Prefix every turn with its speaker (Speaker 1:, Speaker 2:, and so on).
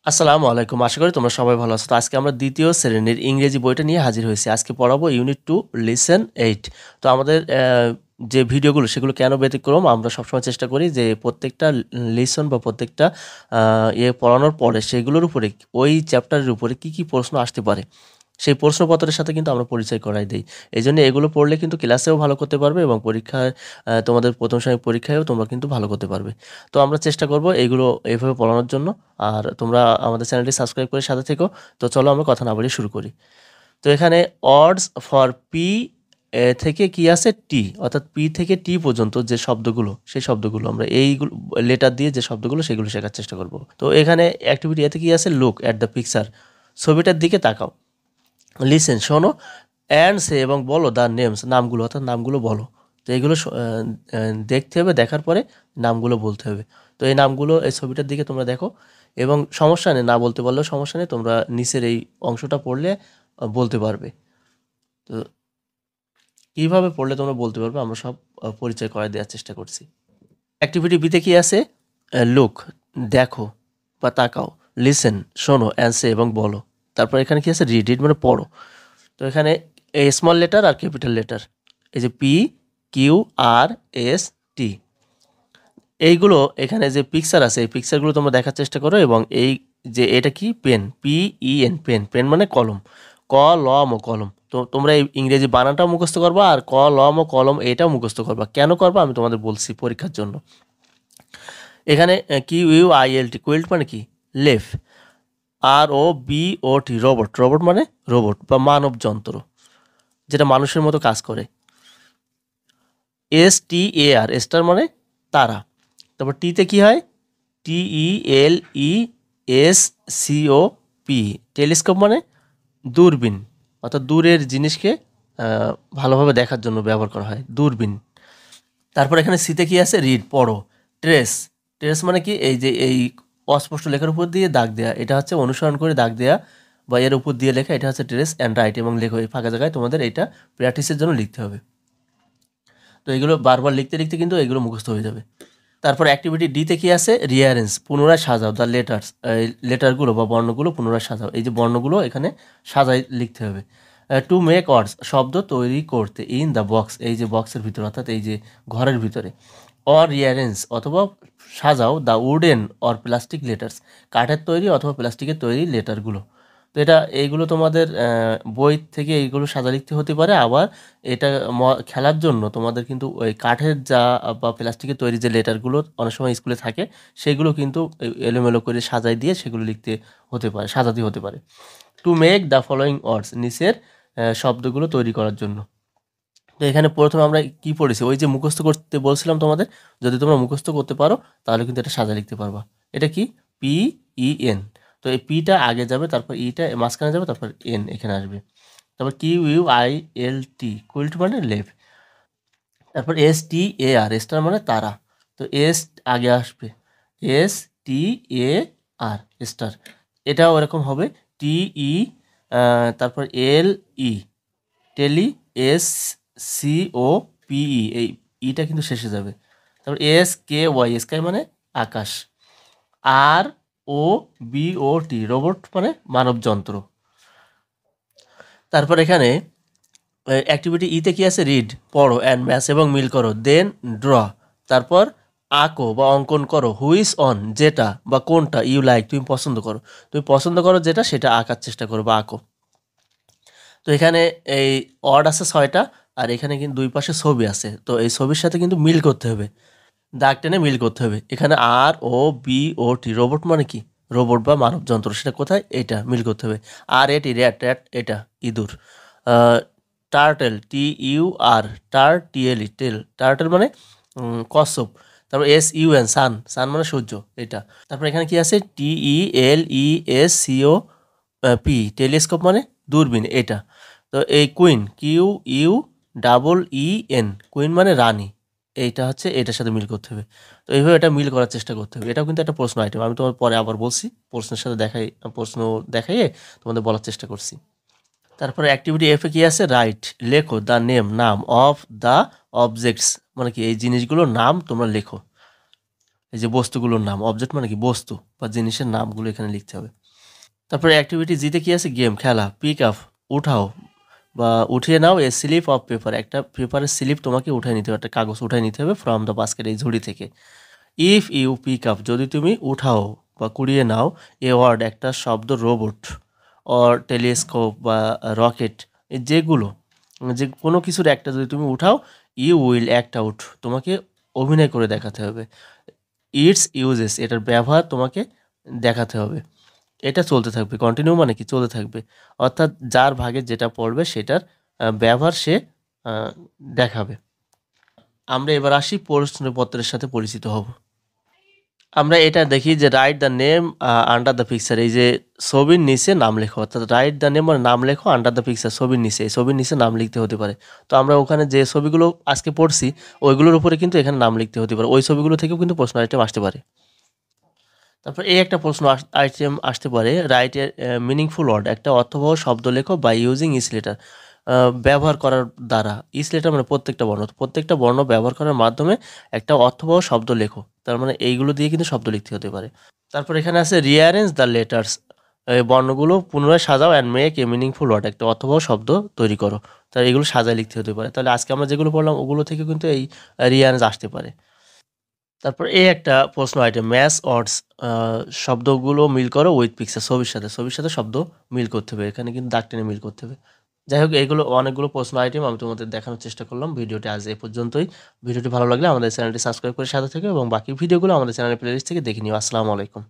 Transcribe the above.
Speaker 1: আসসালামু আলাইকুম। আশা করি তোমরা সবাই ভালো আছো। তো আজকে আমরা দ্বিতীয় শ্রেণীর ইংরেজি বইটা নিয়ে হাজির হয়েছি। আজকে পড়াবো ইউনিট 2 লিসেন 8। তো আমাদের যে ভিডিওগুলো সেগুলো কেন ব্যতিক্রম? আমরা সবসময় চেষ্টা করি যে প্রত্যেকটা লিসন বা প্রত্যেকটা পড়ানোর পরে সেগুলোর উপরে ওই চ্যাপ্টারের উপরে কি প্রশ্ন আসতে পারে সেই প্রশ্নপত্রের সাথে কিন্তু আমরা পরিচয় করাই দেই। এইজন্য এগুলো পড়লে কিন্তু ক্লাসেও ভালো করতে পারবে এবং পরীক্ষায় তোমাদের প্রথম শ্রেণীর পরীক্ষায়ও তোমরা কিন্তু ভালো করতে পারবে। তো আমরা চেষ্টা করব এইগুলো এইভাবে পড়ানোর জন্য। আর তোমরা আমাদের চ্যানেলটি সাবস্ক্রাইব করে সাথে থেকো। তো চলো আমরা কথা না বাড়িয়ে শুরু করি। তো এখানে অডস ফর পি থেকে কি আছে টি, অর্থাৎ পি থেকে টি পর্যন্ত যে শব্দগুলো সেই শব্দগুলো আমরা এইগুলো লেটার দিয়ে যে শব্দগুলো সেগুলো শেখার চেষ্টা করব। তো এখানে অ্যাক্টিভিটি এতে কি আছে, লুক অ্যাট দ্য পিকচার, ছবিটার দিকে তাকাও। লিসেন শোনো, অ্যান্ড সে এবং বলো দ্য নেমস, নামগুলো অর্থাৎ নামগুলো বলো। তো এইগুলো দেখতে হবে, দেখার পরে নামগুলো বলতে হবে। তো এই নামগুলো এই ছবিটার দিকে তোমরা দেখো এবং সমস্যা নেই, না বলতে পারলেও সমস্যা নেই, তোমরা নিচের এই অংশটা পড়লে বলতে পারবে। তো কীভাবে পড়লে তোমরা বলতে পারবে আমরা সব পরিচয় করায় দেওয়ার চেষ্টা করছি। অ্যাক্টিভিটি বিতে কি আছে, লুক দেখো বা তাকাও, লিসেন শোনো, অ্যান্সে এবং বলো। তারপর এখানে কি আছে, রিড, রিড মানে পড়ো। তো এখানে এই স্মল লেটার আর ক্যাপিটাল লেটার, এই যে P Q R S T, এইগুলো এখানে যে পিকচার আছে এই পিকচারগুলো তোমরা দেখার চেষ্টা করো। এবং এই যে এটা কি, pen, P E N, pen, pen মানে কলম, ক ল ম কলম। তো তোমরা এই ইংরেজি বানানটাও মুখস্থ করবা আর ক ল ম কলম এটাও মুখস্থ করবা। কেন করবা আমি তোমাদের বলছি পরীক্ষার জন্য। এখানে Q U I L T, quilt মানে কি, লেফ। R O B O T, robot, robot মানে রোবট বা মানব যন্ত্র যেটা মানুষের মতো কাজ করে। S T A R, star মানে তারা। তারপর টিতে কি হয়, T E L E S C O P, telescope মানে দূরবীন, অর্থাৎ দূরের জিনিসকে ভালোভাবে দেখার জন্য ব্যবহার করা হয়, দূরবীন। তারপর এখানে সিতে কি আছে, রিড পড়ো। ট্রেস, ট্রেস মানে কি, এই যে এই অস্পষ্ট লেখার উপর দিয়ে দাগ দেয়া, এটা হচ্ছে অনুসরণ করে দাগ দেয়া বা এর উপর দিয়ে লেখা, এটা হচ্ছে ট্রেস অ্যান্ড রাইট, এবং লেখো এই ফাঁকা জায়গায় তোমাদের এটা প্র্যাকটিসের জন্য লিখতে হবে। তো এগুলো বারবার লিখতে লিখতে কিন্তু এগুলো মুখস্থ হয়ে যাবে। তারপর অ্যাক্টিভিটি ডিতে কি আছে, রিয়ারেঞ্জ, পুনরায় সাজাও দ্য লেটার্স, এই লেটারগুলো বা বর্ণগুলো পুনরায় সাজাও, এই যে বর্ণগুলো এখানে সাজাই লিখতে হবে। টু মেক ওয়ার্ডস, শব্দ তৈরি করতে, ইন দ্য বক্স, এই যে বক্সের ভিতরে অর্থাৎ এই যে ঘরের ভিতরে। অর রিয়ারেঞ্জ অথবা সাজাও the wooden or plastic letters, কাঠের তৈরি অথবা প্লাস্টিকের তৈরি লেটারগুলো। তো এটা এইগুলো তোমাদের বই থেকে এইগুলো সাজা লিখতে হতে পারে। আবার এটা খেলার জন্য তোমাদের কিন্তু ওই কাঠের যা বা প্লাস্টিকের তৈরি যে লেটারগুলো অনেক সময় স্কুলে থাকে সেগুলো কিন্তু এলোমেলো করে সাজাই দিয়ে সেগুলো লিখতে হতে পারে, সাজাতে হতে পারে। To make the following words, নিচের শব্দগুলো তৈরি করার জন্য। তো এখানে প্রথমে আমরা কি পড়েছি, ওই যে মুখস্থ করতে বলছিলাম তোমাদের, যদি তোমরা মুখস্থ করতে পারো তাহলে কিন্তু এটা সাজা লিখতে পারবা। এটা কি, পি ই এন, তো এই পিটা আগে যাবে, তারপর ইটা মাঝখানে যাবে, তারপর এন এখানে আসবে। তারপর Q U I L T, quilt মানে লেফ। তারপর S T A R, star মানে তারা, তো এস আগে আসবে, S T A R, star. এটাও এরকম হবে, টি ই তারপর এল ই, টেলি, এস সি ও পিই, এই ইটা কিন্তু শেষে যাবে। তারপর এস কে ওয়াই, স্কাই মানে আকাশ। আর O B O T, robot মানে মানব যন্ত্র। তারপর এখানে অ্যাক্টিভিটি ইতে কি আছে, রিড পড়ো, অ্যান্ড ম্যাচ এবং মিল করো, দেন ড্র, তারপর আঁকো বা অঙ্কন করো, হুইস অন যেটা বা কোনটা, ইউ লাইক তুমি পছন্দ করো, তুমি পছন্দ করো যেটা সেটা আঁকার চেষ্টা করো বা আঁকো। তো এখানে এই ওয়ার্ড আছে 6টা আর এখানে কিন্তু দুই পাশে ছবি আছে, তো এই ছবির সাথে কিন্তু মিল করতে হবে, দাগ টেনে মিল করতে হবে। এখানে আর O B O T, robot মানে কি, রোবট বা মানব যন্ত্র, সেটা কোথায়, এটা মিল করতে হবে। আর এটি র্যাট, র্যাট এটা ইঁদুর। টার্টেল, টি ইউ আর, টার টি এল ই, টেল, টার্টেল মানে কচ্ছপ। তারপর S U N, sun, sun মানে সূর্য এটা। তারপর এখানে কি আছে, T E L E S C O P, telescope মানে দূরবীন এটা। তো এই queen, Q U double E N, queen মানে রানী, এইটা হচ্ছে এটার সাথে মিল করতে হবে। তো এইভাবে এটা মিল করার চেষ্টা করতে হবে। এটাও কিন্তু একটা প্রশ্ন আইটেম, আমি তোমার পরে আবার বলছি, প্রশ্নের সাথে প্রশ্ন দেখাইয়ে তোমাদের বলার চেষ্টা করছি। তারপরে অ্যাক্টিভিটি এফে কি আছে, রাইট লেখো দ্য নেম, নাম, অফ দ্য অবজেক্টস মানে কি, এই জিনিসগুলোর নাম তোমরা লেখো। এই যে বস্তুগুলোর নাম, অবজেক্ট মানে কি বস্তু বা জিনিসের নামগুলো এখানে লিখতে হবে। তারপরে অ্যাক্টিভিটি জিতে কি আছে, গেম খেলা। পিক আপ উঠাও বা উঠিয়ে নাও এ স্লিপ অফ পেপার, একটা পেপারের স্লিপ তোমাকে উঠাই নিতে হবে, একটা কাগজ উঠাই নিতে হবে ফ্রম দ্য বাস্কেট, এই ঝুড়ি থেকে। ইফ ইউ পিক আপ, যদি তুমি উঠাও বা কুড়িয়ে নাও, এ ওয়ার্ড একটা শব্দ, রোবট অর টেলিস্কোপ বা রকেট, যেগুলো যে কোনো কিছুর একটা যদি তুমি উঠাও, ইউ উইল অ্যাক্ট আউট, তোমাকে অভিনয় করে দেখাতে হবে। ইটস ইউজেস, এটার ব্যবহার তোমাকে দেখাতে হবে। এটা চলতে থাকবে, কন্টিনিউ মানে কি চলতে থাকবে, অর্থাৎ যার ভাগে যেটা পড়বে সেটার ব্যবহার সে আহ, দেখাবে। আমরা এবার আসি প্রশ্নপত্রের সাথে পরিচিত হব। আমরা এটা দেখি যে write the name under the picture, এই যে ছবির নিচে নাম লেখো, অর্থাৎ রাইট দ্য নেম মানে নাম লেখো, আন্ডার দ্য পিকচার ছবির নিচে, এই ছবির নিচে নাম লিখতে হতে পারে। তো আমরা ওখানে যে ছবিগুলো আজকে পড়ছি ওইগুলোর উপরে কিন্তু এখানে নাম লিখতে হতে পারে, ওই ছবিগুলো থেকেও কিন্তু প্রশ্ন আইটেম আসতে পারে। তারপর এই একটা প্রশ্ন আইটেম আসতে পারে, রাইট এর মিনিংফুল ওয়ার্ড, একটা অর্থবহ শব্দ লেখো বাই ইউজিং ইস লেটার, ব্যবহার করার দ্বারা। ইস লেটার মানে প্রত্যেকটা বর্ণ, প্রত্যেকটা বর্ণ ব্যবহার করার মাধ্যমে একটা অর্থবহ শব্দ লেখো, তার মানে এইগুলো দিয়ে কিন্তু শব্দ লিখতে হতে পারে। তারপর এখানে আছে রিঅ্যারেঞ্জ দ্য লেটার্স, এই বর্ণগুলো পুনরায় সাজাও and make a meaningful word, একটা অর্থবহ শব্দ তৈরি করো। তাহলে এগুলো সাজায় লিখতে হতে পারে। তাহলে আজকে আমরা যেগুলো পড়লাম ওগুলো থেকে কিন্তু এই রিঅ্যারেঞ্জ আসতে পারে। তারপর এই একটা প্রশ্ন আইটেম, ম্যাচ অর্ডস, শব্দগুলো মিল করো উইথ পিকচার, ছবির সাথে, ছবির সাথে শব্দ মিল করতে হবে, এখানে কিন্তু দাগ টেনে মিল করতে হবে। যাই হোক, এইগুলো অনেকগুলো প্রশ্ন আইটেম আমি তোমাদের দেখানোর চেষ্টা করলাম। ভিডিওটি আজ এই পর্যন্তই। ভিডিওটি ভালো লাগলে আমাদের চ্যানেলটি সাবস্ক্রাইব করে সাথে থেকে এবং বাকি ভিডিওগুলো আমাদের চ্যানেলের প্লেলিস্ট থেকে দেখে নিও। আসসালামু আলাইকুম।